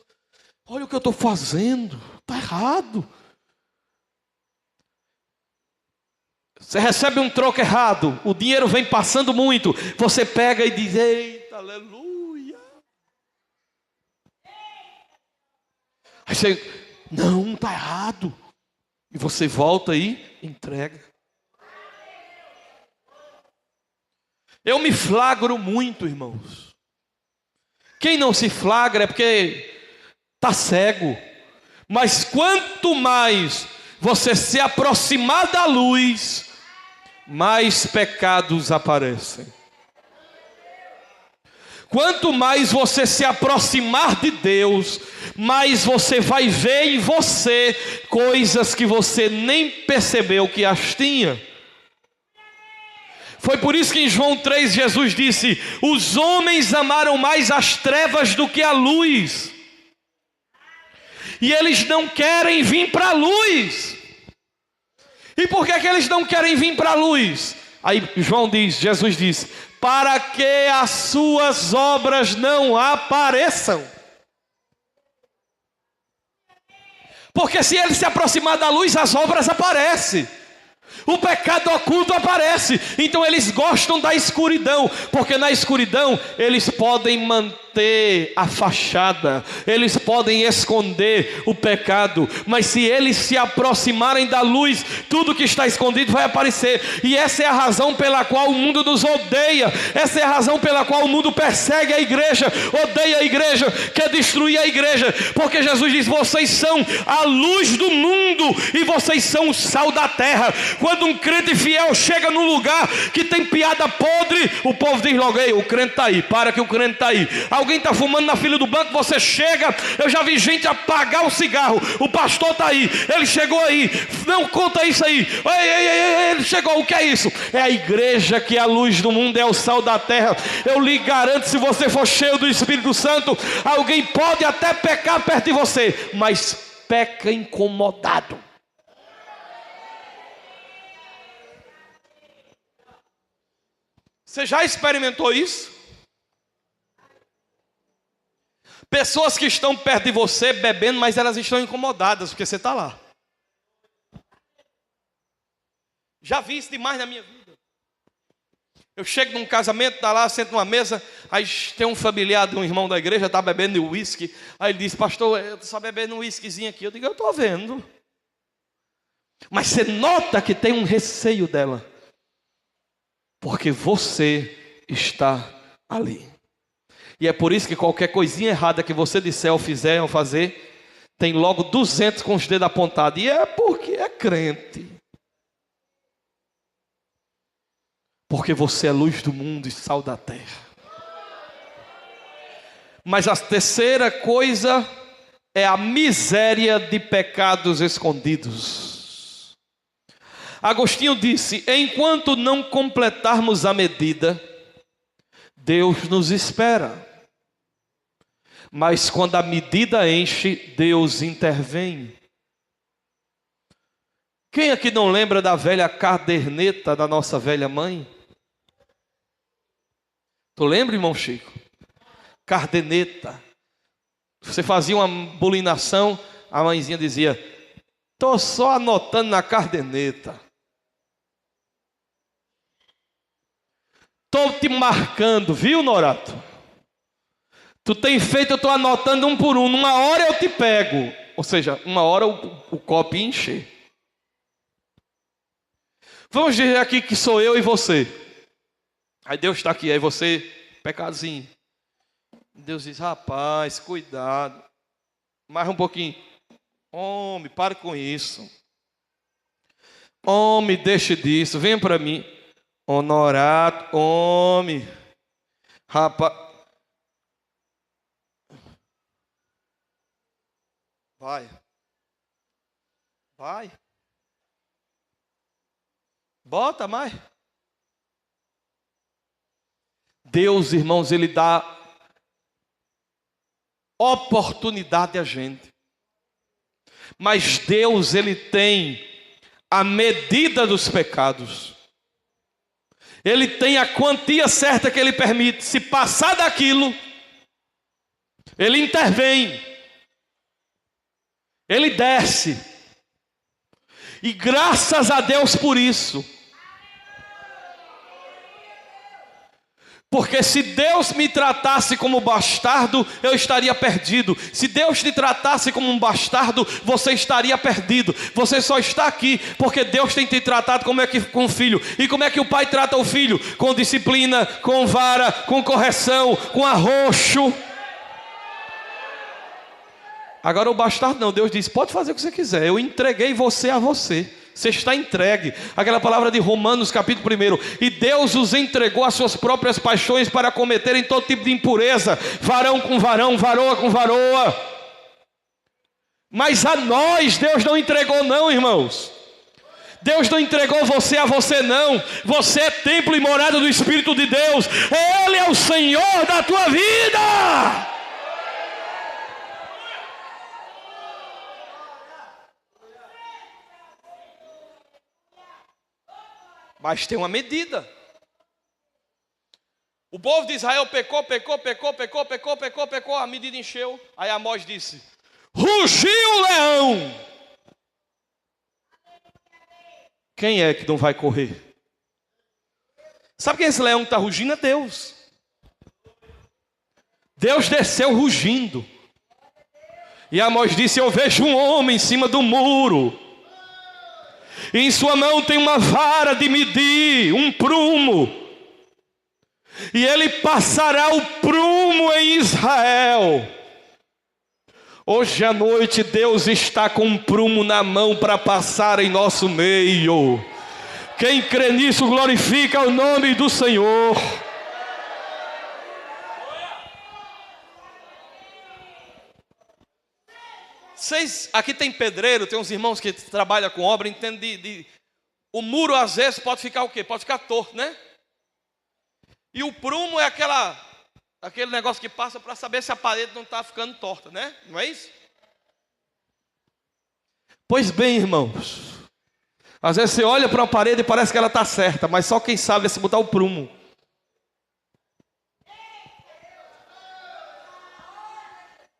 olha o que eu estou fazendo, está errado. Você recebe um troco errado, o dinheiro vem passando muito, você pega e diz: eita, aleluia. Aí você: não, está errado. E você volta e entrega. Eu me flagro muito, irmãos. Quem não se flagra é porque está cego. Mas quanto mais você se aproximar da luz, mais pecados aparecem. Quanto mais você se aproximar de Deus, mais você vai ver em você coisas que você nem percebeu que as tinha. Foi por isso que em João 3 Jesus disse: os homens amaram mais as trevas do que a luz, e eles não querem vir para a luz. E por que eles não querem vir para a luz? Aí Jesus diz: para que as suas obras não apareçam. Porque se ele se aproximar da luz, as obras aparecem. O pecado oculto aparece. Então eles gostam da escuridão, porque na escuridão eles podem manter a fachada, eles podem esconder o pecado. Mas se eles se aproximarem da luz, tudo que está escondido vai aparecer. E essa é a razão pela qual o mundo nos odeia. Essa é a razão pela qual o mundo persegue a igreja, odeia a igreja, quer destruir a igreja. Porque Jesus diz: vocês são a luz do mundo e vocês são o sal da terra. Quando um crente fiel chega num lugar que tem piada podre, o povo diz logo: ei, o crente está aí, para que o crente está aí. Alguém está fumando na fila do banco, você chega. Eu já vi gente apagar o cigarro. O pastor está aí, ele chegou aí. Não conta isso aí. Ele chegou, o que é isso? É a igreja que é a luz do mundo, é o sal da terra. Eu lhe garanto, se você for cheio do Espírito Santo, alguém pode até pecar perto de você, mas peca incomodado. Você já experimentou isso? Pessoas que estão perto de você bebendo, mas elas estão incomodadas porque você está lá. Já vi isso demais na minha vida. Eu chego num casamento, tá lá, sento numa mesa, aí tem um familiar de um irmão da igreja, tá bebendo uísque. Aí ele diz: pastor, eu tô só bebendo um uísquezinho aqui. Eu digo: eu tô vendo. Mas você nota que tem um receio dela, porque você está ali. E é por isso que qualquer coisinha errada que você disser ou fizer ou fazer, tem logo 200 com os dedos apontados. E é porque é crente. Porque você é luz do mundo e sal da terra. Mas a terceira coisa é a miséria de pecados escondidos. Agostinho disse: enquanto não completarmos a medida, Deus nos espera. Mas quando a medida enche, Deus intervém. Quem aqui não lembra da velha caderneta da nossa velha mãe? Tu lembra, irmão Chico? Caderneta. Você fazia uma bulinação, a mãezinha dizia: tô só anotando na caderneta. Tô te marcando, viu, Norato? Tu tem feito, eu tô anotando um por um. Numa hora eu te pego. Ou seja, uma hora o copo ia encher. Vamos dizer aqui que sou eu e você. Aí Deus está aqui, aí você, pecadozinho. Deus diz: rapaz, cuidado. Mais um pouquinho. Homem, pare com isso. Homem, deixe disso. Venha para mim. Honorato, homem. Rapaz. Vai. Vai. Bota mais. Deus, irmãos, Ele dá oportunidade a gente. Mas Deus, Ele tem a medida dos pecados. Ele tem a quantia certa que Ele permite. Se passar daquilo, Ele intervém. Ele desce. E graças a Deus por isso. Porque se Deus me tratasse como bastardo, eu estaria perdido. Se Deus te tratasse como um bastardo, você estaria perdido. Você só está aqui porque Deus tem te tratado como é que com o filho. E como é que o pai trata o filho? Com disciplina, com vara, com correção, com arroxo. Agora o bastardo não, Deus diz: pode fazer o que você quiser, eu entreguei você a você. Você está entregue. Aquela palavra de Romanos capítulo 1. E Deus os entregou às suas próprias paixões para cometerem todo tipo de impureza. Varão com varão, varoa com varoa. Mas a nós Deus não entregou não, irmãos. Deus não entregou você a você não. Você é templo e morada do Espírito de Deus. Ele é o Senhor da tua vida. Mas tem uma medida. O povo de Israel pecou. A medida encheu. Aí Amós disse: rugiu o leão. Quem é que não vai correr? Sabe quem é esse leão que está rugindo? É Deus. Deus desceu rugindo. E Amós disse: eu vejo um homem em cima do muro. E em sua mão tem uma vara de medir, um prumo. E ele passará o prumo em Israel. Hoje à noite Deus está com um prumo na mão para passar em nosso meio. Quem crê nisso glorifica o nome do Senhor. Vocês, aqui tem pedreiro, tem uns irmãos que trabalham com obra, entendem o muro às vezes pode ficar o quê? Pode ficar torto, né? E o prumo é aquele negócio que passa para saber se a parede não está ficando torta, né? Não é isso? Pois bem, irmãos, às vezes você olha para uma parede e parece que ela está certa, mas só quem sabe é se botar o prumo.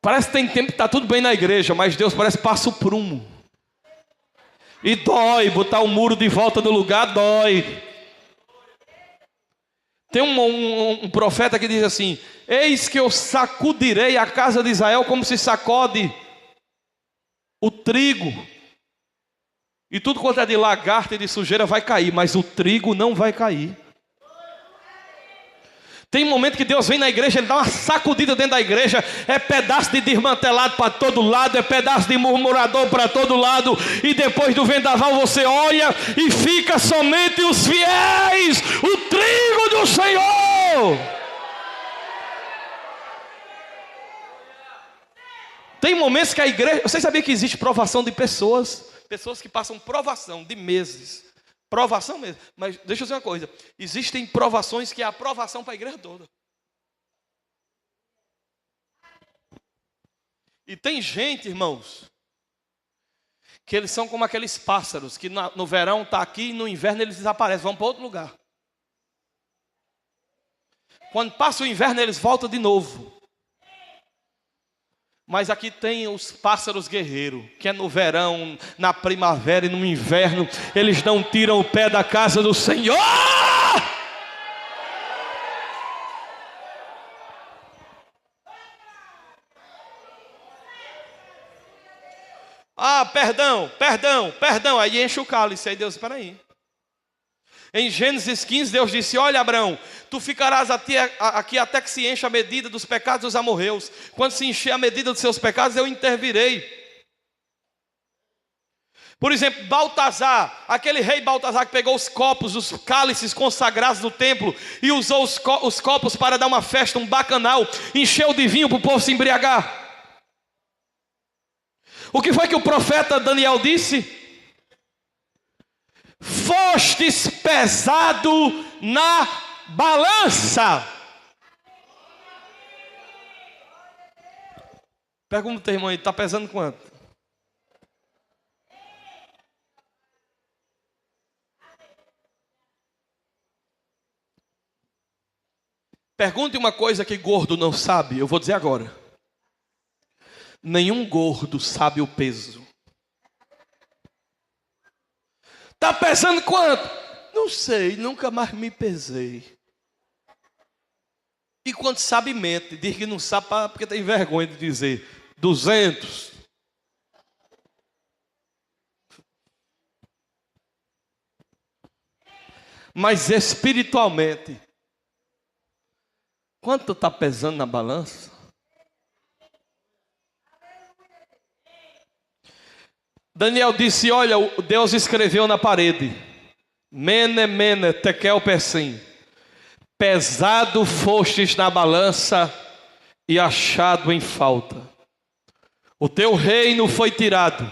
Parece que tem tempo que está tudo bem na igreja, mas Deus parece que passa o prumo. E dói, botar o muro de volta no lugar dói. Tem um profeta que diz assim: eis que eu sacudirei a casa de Israel como se sacode o trigo. E tudo quanto é de lagarta e de sujeira vai cair, mas o trigo não vai cair. Tem um momento que Deus vem na igreja, Ele dá uma sacudida dentro da igreja. É pedaço de desmantelado para todo lado, é pedaço de murmurador para todo lado. E depois do vendaval você olha e fica somente os fiéis, o trigo do Senhor. Tem momentos que a igreja... Você sabia que existe provação de pessoas? Pessoas que passam provação de meses. Provação mesmo. Mas deixa eu dizer uma coisa. Existem provações que é a aprovação para a igreja toda. E tem gente, irmãos, que eles são como aqueles pássaros que no verão está aqui e no inverno eles desaparecem, vão para outro lugar. Quando passa o inverno eles voltam de novo. Mas aqui tem os pássaros guerreiros, que é no verão, na primavera e no inverno, eles não tiram o pé da casa do Senhor. Ah, perdão, aí enche o cálice, aí Deus, espera aí. Em Gênesis 15, Deus disse: olha, Abraão, tu ficarás aqui até que se encha a medida dos pecados dos amorreus. Quando se encher a medida dos seus pecados, eu intervirei. Por exemplo, Baltazar, aquele rei Baltazar que pegou os copos, os cálices consagrados do templo e usou os copos para dar uma festa, um bacanal, encheu de vinho para o povo se embriagar. O que foi que o profeta Daniel disse? Fostes pesado na balança. Pergunta o teu irmão aí, está pesando quanto? Pergunte uma coisa que gordo não sabe, eu vou dizer agora. Nenhum gordo sabe o peso. Está pesando quanto? Não sei, nunca mais me pesei. E quando sabe mente, diz que não sabe porque tem vergonha de dizer 200. Mas espiritualmente, quanto está pesando na balança? Daniel disse: olha, Deus escreveu na parede: Mene, mene, tekel, persim. Pesado fostes na balança e achado em falta. O teu reino foi tirado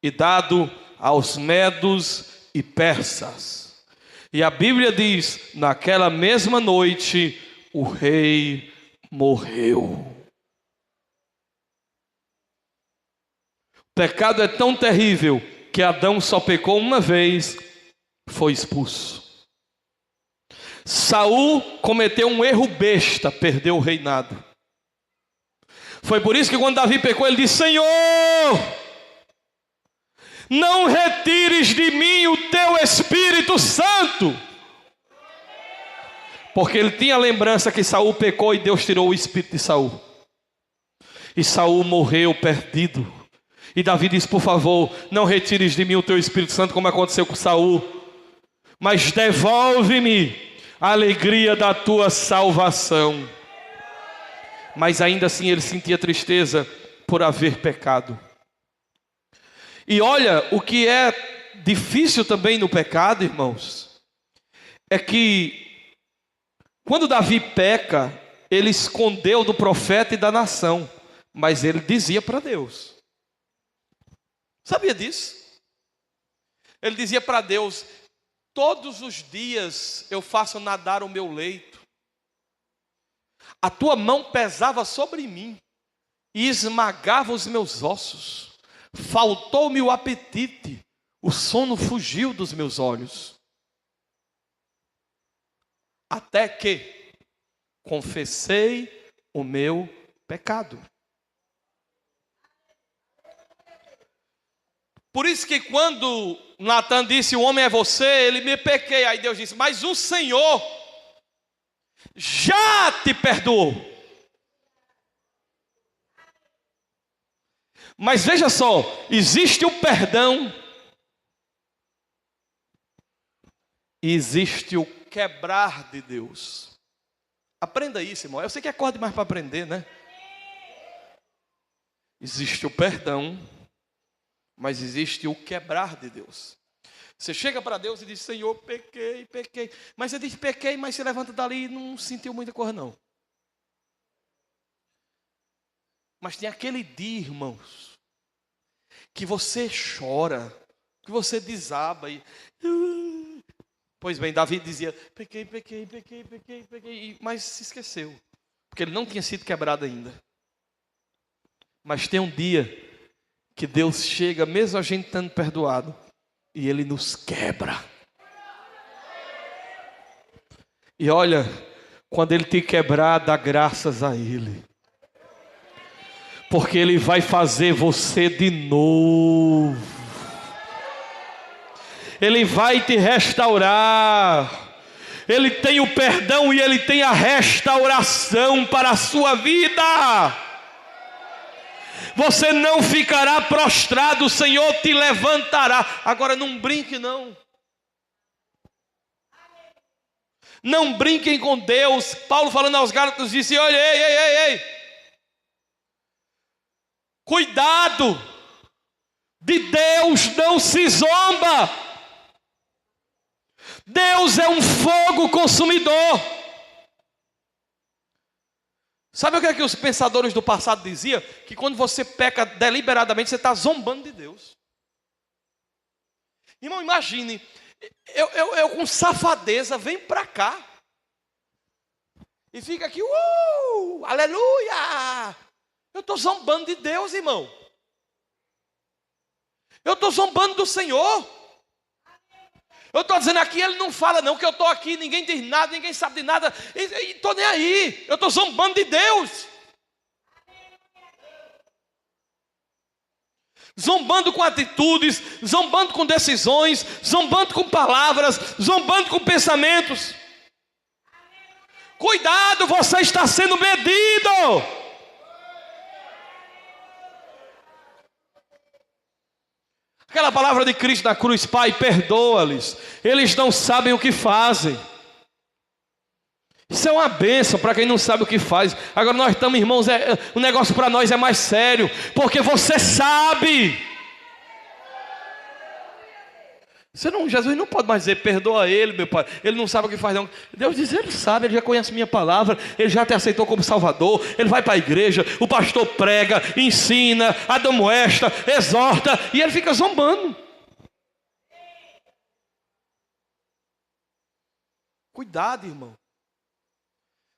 e dado aos medos e persas. E a Bíblia diz: naquela mesma noite o rei morreu. O pecado é tão terrível que Adão só pecou uma vez, foi expulso. Saul cometeu um erro besta, perdeu o reinado. Foi por isso que quando Davi pecou, ele disse: Senhor, não retires de mim o teu Espírito Santo. Porque ele tinha a lembrança que Saul pecou e Deus tirou o espírito de Saul. E Saul morreu perdido. E Davi disse: por favor, não retires de mim o teu Espírito Santo, como aconteceu com Saul, mas devolve-me a alegria da tua salvação. Mas ainda assim ele sentia tristeza por haver pecado. E olha, o que é difícil também no pecado, irmãos, é que quando Davi peca, ele escondeu do profeta e da nação, mas ele dizia para Deus. Sabia disso? Ele dizia para Deus: todos os dias eu faço nadar o meu leito. A tua mão pesava sobre mim e esmagava os meus ossos. Faltou-me o apetite, o sono fugiu dos meus olhos. Até que confessei o meu pecado. Por isso que quando Natan disse, o homem é você, ele me pequei. Aí Deus disse, mas o Senhor já te perdoou. Mas veja só, existe o perdão e existe o quebrar de Deus. Aprenda isso, irmão. Eu sei que acorde mais para aprender, né? Existe o perdão, mas existe o quebrar de Deus. Você chega para Deus e diz, Senhor, pequei. Mas você diz, pequei, mas você levanta dali e não sentiu muita coisa, não. Mas tem aquele dia, irmãos, que você chora, que você desaba e... Pois bem, Davi dizia, pequei, mas se esqueceu, porque ele não tinha sido quebrado ainda. Mas tem um dia que Deus chega, mesmo a gente estando perdoado, e Ele nos quebra. E olha, quando Ele te quebrar, dá graças a Ele, porque Ele vai fazer você de novo. Ele vai te restaurar. Ele tem o perdão e Ele tem a restauração para a sua vida. Você não ficará prostrado, o Senhor te levantará. Agora não brinque não. Não brinquem com Deus. Paulo falando aos Gálatas disse, olha, ei. Cuidado. De Deus não se zomba. Deus é um fogo consumidor. Sabe o que é que os pensadores do passado diziam? Que quando você peca deliberadamente, você está zombando de Deus. Irmão, imagine, eu com safadeza venho para cá e fica aqui, aleluia! Eu estou zombando de Deus, irmão. Eu estou zombando do Senhor. Eu estou dizendo aqui, ele não fala não, que eu estou aqui, ninguém diz nada, ninguém sabe de nada, e estou nem aí, eu estou zombando de Deus. Zombando com atitudes, zombando com decisões, zombando com palavras, zombando com pensamentos. Cuidado, você está sendo medido. Aquela palavra de Cristo na cruz, Pai, perdoa-lhes, eles não sabem o que fazem. Isso é uma bênção para quem não sabe o que faz. Agora nós estamos, irmãos, o negócio para nós é mais sério, porque você sabe. Jesus não pode mais dizer, perdoa ele, meu pai, ele não sabe o que faz não. Deus diz, ele sabe, ele já conhece minha palavra, ele já te aceitou como Salvador, ele vai para a igreja, o pastor prega, ensina, admoesta, exorta, e ele fica zombando. Cuidado, irmão,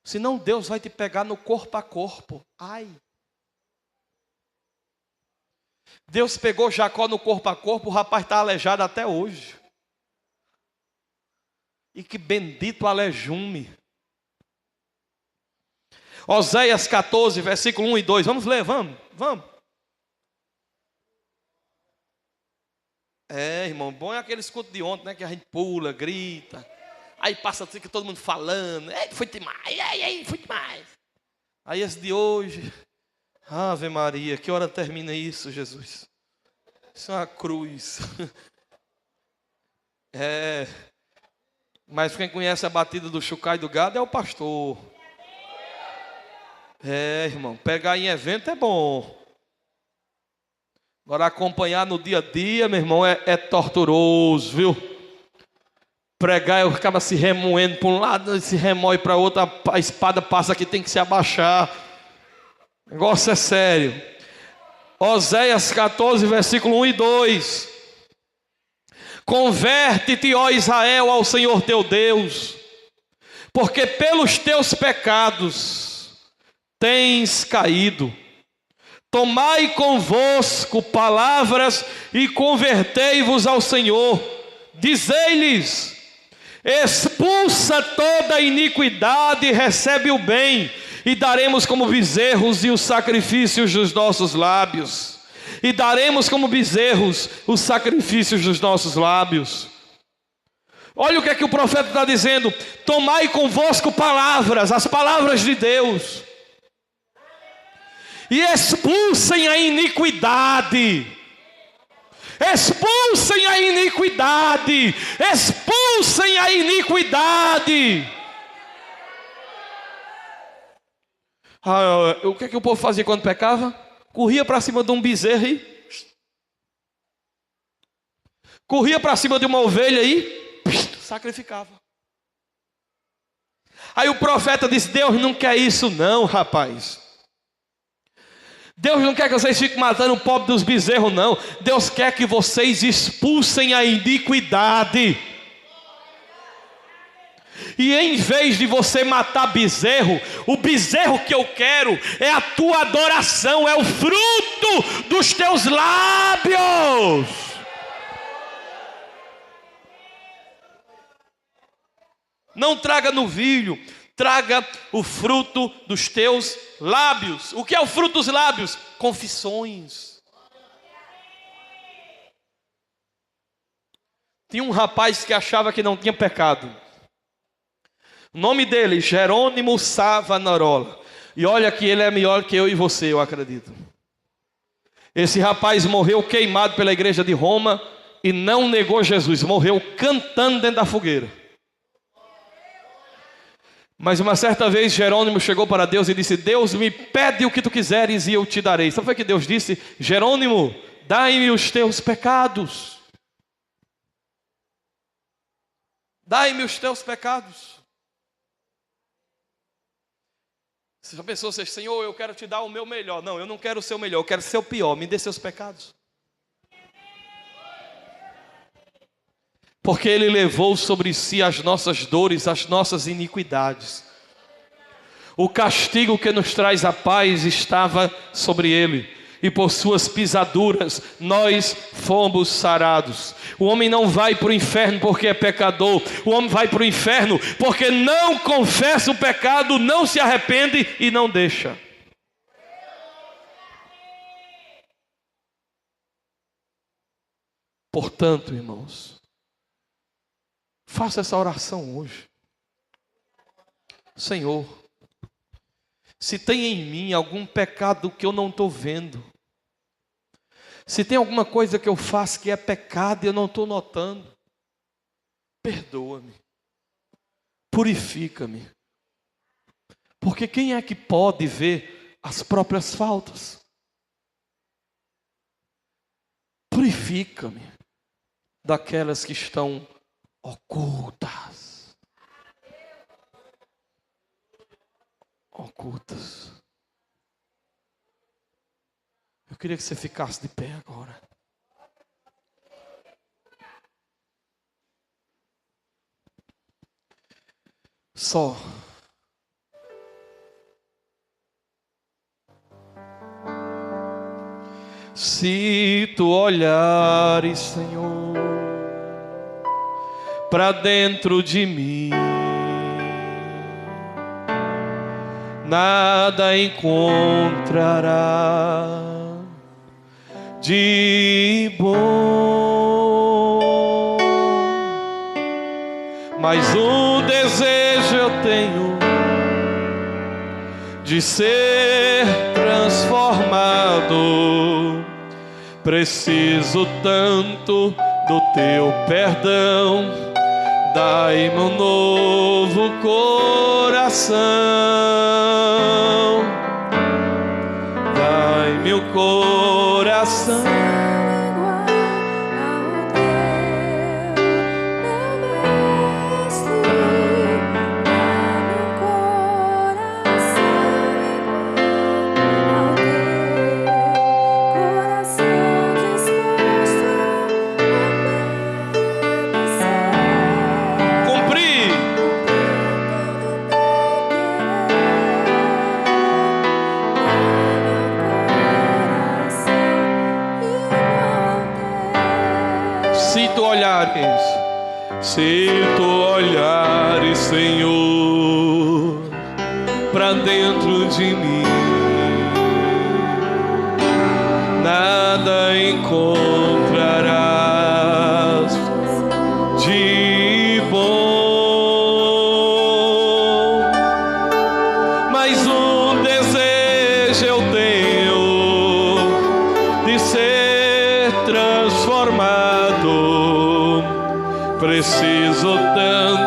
senão Deus vai te pegar no corpo a corpo. Ai! Deus pegou Jacó no corpo a corpo, o rapaz está aleijado até hoje. E que bendito alejume. Oséias 14, versículo 1 e 2. Vamos ler, vamos. Irmão, bom é aquele escudo de ontem, né? Que a gente pula, grita. Aí passa assim que todo mundo falando. Foi demais, foi demais. Aí esse de hoje... Ave Maria, que hora termina isso, Jesus? Isso é uma cruz. Mas quem conhece a batida do chucai do gado é o pastor. Irmão, pegar em evento é bom. Agora acompanhar no dia a dia, meu irmão, é torturoso, viu? Pregar, eu acaba se remoendo para um lado, se remoe para outro, a espada passa aqui, tem que se abaixar. O negócio é sério. Oséias 14, versículo 1 e 2. Converte-te, ó Israel, ao Senhor teu Deus, porque pelos teus pecados tens caído. Tomai convosco palavras e convertei-vos ao Senhor. Dizei-lhes: expulsa toda a iniquidade e recebe o bem, e daremos como bezerros e os sacrifícios dos nossos lábios. e daremos como bezerros os sacrifícios dos nossos lábios. Olha o que é que o profeta está dizendo: tomai convosco palavras, as palavras de Deus, e expulsem a iniquidade. Expulsem a iniquidade. Expulsem a iniquidade. O que é que o povo fazia quando pecava? Corria para cima de um bezerro e corria para cima de uma ovelha e sacrificava. Aí o profeta disse: Deus não quer isso não, rapaz. Deus não quer que vocês fiquem matando o pobre dos bezerros, não. Deus quer que vocês expulsem a iniquidade. E em vez de você matar bezerro, o bezerro que eu quero é a tua adoração, é o fruto dos teus lábios. Não traga novilho, traga o fruto dos teus lábios. O que é o fruto dos lábios? Confissões. Tinha um rapaz que achava que não tinha pecado. O nome dele, Jerônimo Savonarola. E olha que ele é melhor que eu e você, eu acredito. Esse rapaz morreu queimado pela igreja de Roma e não negou Jesus. Morreu cantando dentro da fogueira. Mas uma certa vez Jerônimo chegou para Deus e disse: Deus, me pede o que tu quiseres e eu te darei. Sabe o que Deus disse? Jerônimo, dai-me os teus pecados. Dai-me os teus pecados. Você já pensou, Senhor, eu quero te dar o meu melhor. Não, eu não quero o seu melhor, eu quero ser o pior. Me dê seus pecados. Porque Ele levou sobre si as nossas dores, as nossas iniquidades. O castigo que nos traz a paz estava sobre Ele, e por suas pisaduras nós fomos sarados. O homem não vai para o inferno porque é pecador. O homem vai para o inferno porque não confessa o pecado, não se arrepende e não deixa. Portanto, irmãos, faça essa oração hoje. Senhor, se tem em mim algum pecado que eu não estou vendo, se tem alguma coisa que eu faço que é pecado e eu não estou notando, perdoa-me, purifica-me. Porque quem é que pode ver as próprias faltas? Purifica-me daquelas que estão ocultas. Ocultas. Eu queria que você ficasse de pé agora. Só. Se tu olhares, Senhor, para dentro de mim, nada encontrará de bom, mas um desejo eu tenho de ser transformado. Preciso tanto do teu perdão. Dai-me um novo coração. Dai-me o coração. Se tu olhares, Senhor, para dentro de mim, nada encontrarás de bom. Mas um desejo eu tenho de ser transformado. Preciso tanto